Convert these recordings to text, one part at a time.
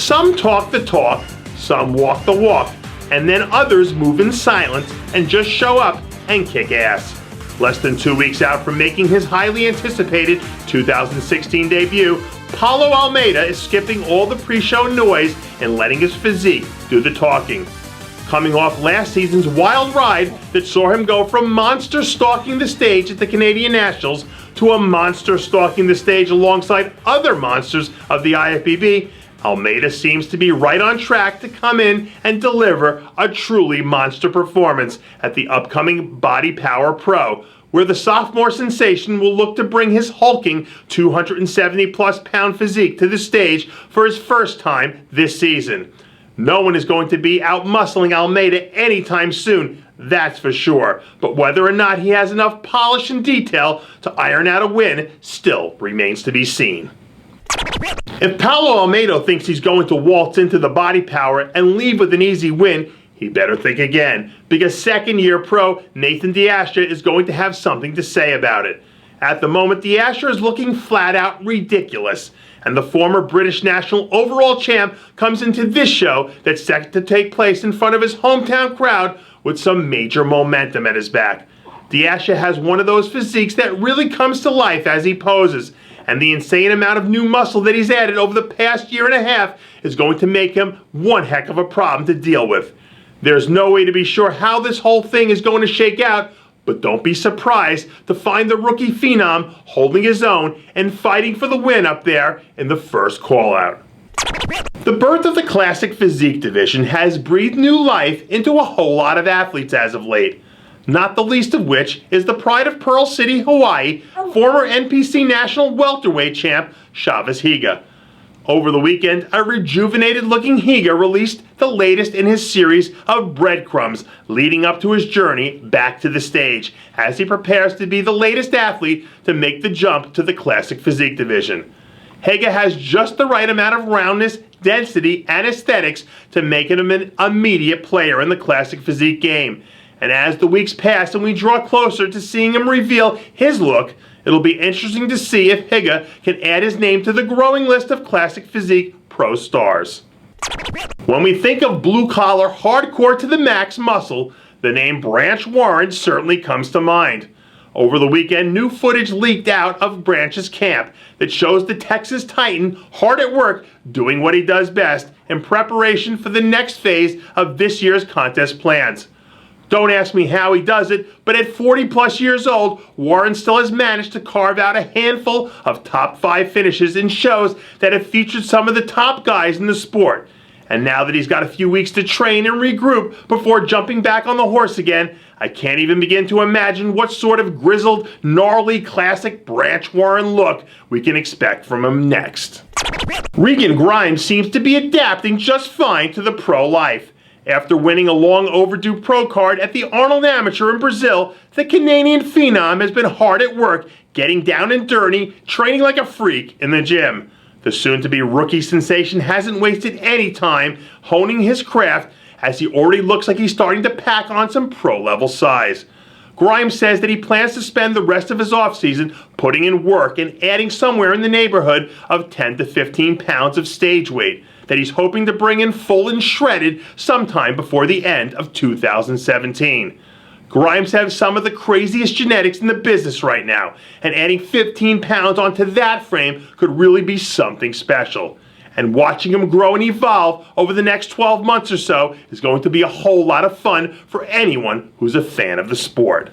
Some talk the talk, some walk the walk, and then others move in silence and just show up and kick ass. Less than 2 weeks out from making his highly anticipated 2016 debut, Paulo Almeida is skipping all the pre-show noise and letting his physique do the talking. Coming off last season's wild ride that saw him go from monster stalking the stage at the Canadian Nationals to a monster stalking the stage alongside other monsters of the IFBB, Almeida seems to be right on track to come in and deliver a truly monster performance at the upcoming Body Power Pro, where the sophomore sensation will look to bring his hulking 270-plus pound physique to the stage for his first time this season. No one is going to be out-muscling Almeida anytime soon, that's for sure. But whether or not he has enough polish and detail to iron out a win still remains to be seen. If Paulo Almeida thinks he's going to waltz into the Body Power and leave with an easy win, he better think again, because second-year pro Nathan Asha is going to have something to say about it. At the moment, Asha is looking flat-out ridiculous, and the former British national overall champ comes into this show that's set to take place in front of his hometown crowd with some major momentum at his back. Asha has one of those physiques that really comes to life as he poses, and the insane amount of new muscle that he's added over the past year and a half is going to make him one heck of a problem to deal with. There's no way to be sure how this whole thing is going to shake out, but don't be surprised to find the rookie phenom holding his own and fighting for the win up there in the first call-out. The birth of the Classic Physique division has breathed new life into a whole lot of athletes as of late, not the least of which is the pride of Pearl City, Hawaii, former NPC National Welterweight champ Shavis Higa. Over the weekend, a rejuvenated-looking Higa released the latest in his series of breadcrumbs leading up to his journey back to the stage as he prepares to be the latest athlete to make the jump to the Classic Physique division. Higa has just the right amount of roundness, density, and aesthetics to make him an immediate player in the Classic Physique game. And as the weeks pass and we draw closer to seeing him reveal his look, it'll be interesting to see if Higa can add his name to the growing list of Classic Physique pro stars. When we think of blue-collar, hardcore to the max muscle, the name Branch Warren certainly comes to mind. Over the weekend, new footage leaked out of Branch's camp that shows the Texas Titan hard at work doing what he does best in preparation for the next phase of this year's contest plans. Don't ask me how he does it, but at 40-plus years old, Warren still has managed to carve out a handful of top 5 finishes in shows that have featured some of the top guys in the sport. And now that he's got a few weeks to train and regroup before jumping back on the horse again, I can't even begin to imagine what sort of grizzled, gnarly, classic Branch Warren look we can expect from him next. Regan Grimes seems to be adapting just fine to the pro life. After winning a long overdue pro card at the Arnold Amateur in Brazil, the Canadian phenom has been hard at work, getting down and dirty, training like a freak in the gym. The soon-to-be rookie sensation hasn't wasted any time honing his craft, as he already looks like he's starting to pack on some pro-level size. Grimes says that he plans to spend the rest of his offseason putting in work and adding somewhere in the neighborhood of 10 to 15 pounds of stage weight that he's hoping to bring in full and shredded sometime before the end of 2017. Grimes has some of the craziest genetics in the business right now, and adding 15 pounds onto that frame could really be something special. And watching him grow and evolve over the next 12 months or so is going to be a whole lot of fun for anyone who's a fan of the sport.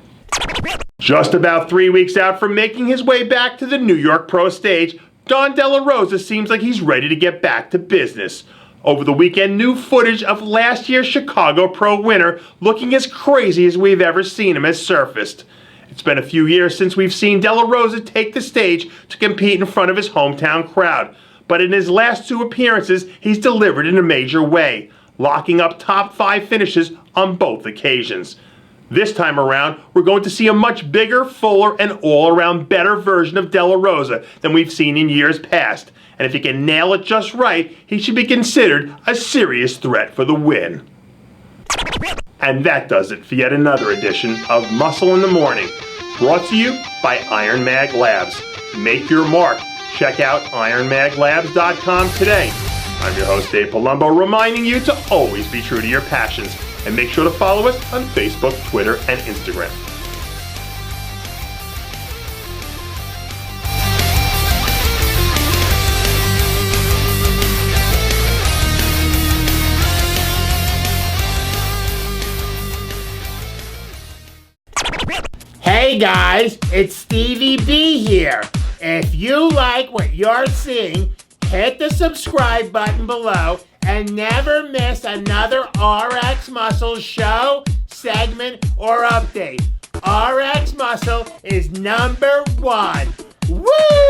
Just about 3 weeks out from making his way back to the New York pro stage, Don De La Rosa seems like he's ready to get back to business. Over the weekend, new footage of last year's Chicago Pro winner looking as crazy as we've ever seen him has surfaced. It's been a few years since we've seen De La Rosa take the stage to compete in front of his hometown crowd, but in his last 2 appearances, he's delivered in a major way, locking up top 5 finishes on both occasions. This time around, we're going to see a much bigger, fuller, and all-around better version of De La Rosa than we've seen in years past. And if he can nail it just right, he should be considered a serious threat for the win. And that does it for yet another edition of Muscle in the Morning, brought to you by Iron Mag Labs. Make your mark. Check out ironmaglabs.com today. I'm your host, Dave Palumbo, reminding you to always be true to your passions. And make sure to follow us on Facebook, Twitter, and Instagram. Hey guys, it's Stevie B here. If you like what you're seeing, hit the subscribe button below and never miss another RxMuscle show, segment, or update. RxMuscle is #1. Woo!